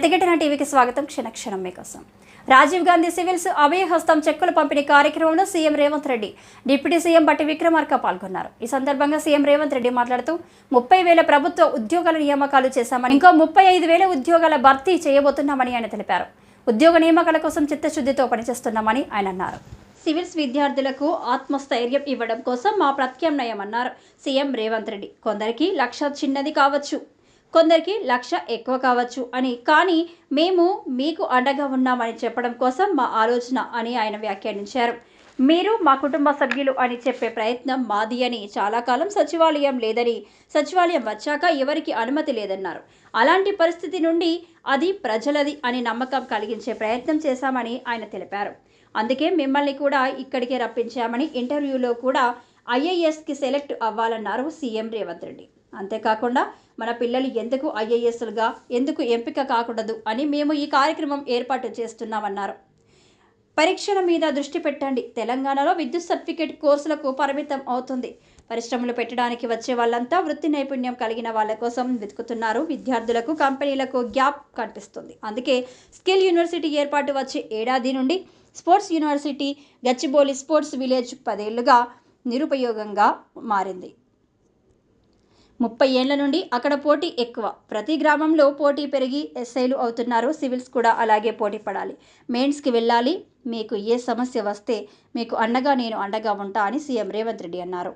ప్రతిఘటన టీవీకి స్వాగతం. క్షణక్షణం మీకోసం. రాజీవ్ గాంధీ సివిల్స్ అభయహస్తం చెక్కుల పంపిణీ కార్యక్రమంలో CM Revanth Reddy, deputy CM బట్టి విక్రమార్క పాల్గొన్నారు. ఈ సందర్భంగా సీఎం రేవంత్ రెడ్డి మాట్లాడుతూ 30,000 ప్రభుత్వ ఉద్యోగాల నియామకాలు చేశామని, ఇంకో 35,000 ఉద్యోగాల భర్తీ చేయబోతున్నామని ఆయన తెలిపారు. ఉద్యోగ నియామకాల కోసం చిత్తశుద్ధితో పనిచేస్తున్నామని ఆయన అన్నారు. సివిల్స్ విద్యార్థులకు ఆత్మస్థైర్యం ఇవ్వడం కోసం మా ప్రత్యామ్నాయమన్నారు సీఎం రేవంత్ రెడ్డి. కొందరికి లక్ష చిన్నది కావచ్చు, కొందరికి లక్ష ఎక్కువ కావచ్చు అని, కానీ మేము మీకు అండగా ఉన్నామని చెప్పడం కోసం మా ఆలోచన అని ఆయన వ్యాఖ్యానించారు. మీరు మా కుటుంబ సభ్యులు అని చెప్పే ప్రయత్నం మాది అని, చాలా కాలం సచివాలయం లేదని, సచివాలయం వచ్చాక ఎవరికి అనుమతి లేదన్నారు. అలాంటి పరిస్థితి నుండి అది ప్రజలది అని నమ్మకం కలిగించే ప్రయత్నం చేశామని ఆయన తెలిపారు. అందుకే మిమ్మల్ని కూడా ఇక్కడికే రప్పించామని, ఇంటర్వ్యూలో కూడా ఐఏఎస్కి సెలెక్ట్ అవ్వాలన్నారు సీఎం రేవంత్ రెడ్డి. అంతేకాకుండా మన పిల్లలు ఎందుకు ఐఏఎస్లుగా ఎందుకు ఎంపిక కాకూడదు అని మేము ఈ కార్యక్రమం ఏర్పాటు చేస్తున్నామన్నారు. పరీక్షల మీద దృష్టి పెట్టండి. తెలంగాణలో విద్యుత్ సర్టిఫికేట్ కోర్సులకు పరిమితం అవుతుంది. పరిశ్రమలు పెట్టడానికి వచ్చే వాళ్ళంతా వృత్తి నైపుణ్యం కలిగిన వాళ్ళ కోసం వెతుకుతున్నారు. విద్యార్థులకు కంపెనీలకు గ్యాప్ కనిపిస్తుంది. అందుకే స్కిల్ యూనివర్సిటీ ఏర్పాటు వచ్చే ఏడాది నుండి sports university Gachibowli sports village 10 ఏళ్లుగా నిరుపయోగంగా మారింది. 30 ఏళ్ల నుండి అక్కడ పోటీ ఎక్కువ. ప్రతి గ్రామంలో పోటీ పెరిగి ఎస్ఐలు అవుతున్నారు. సివిల్స్ కూడా అలాగే పోటీ పడాలి. మెయిన్స్కి వెళ్ళాలి. మీకు ఏ సమస్య వస్తే మీకు అండగా నేను అండగా ఉంటా అని సీఎం రేవంత్ రెడ్డి అన్నారు.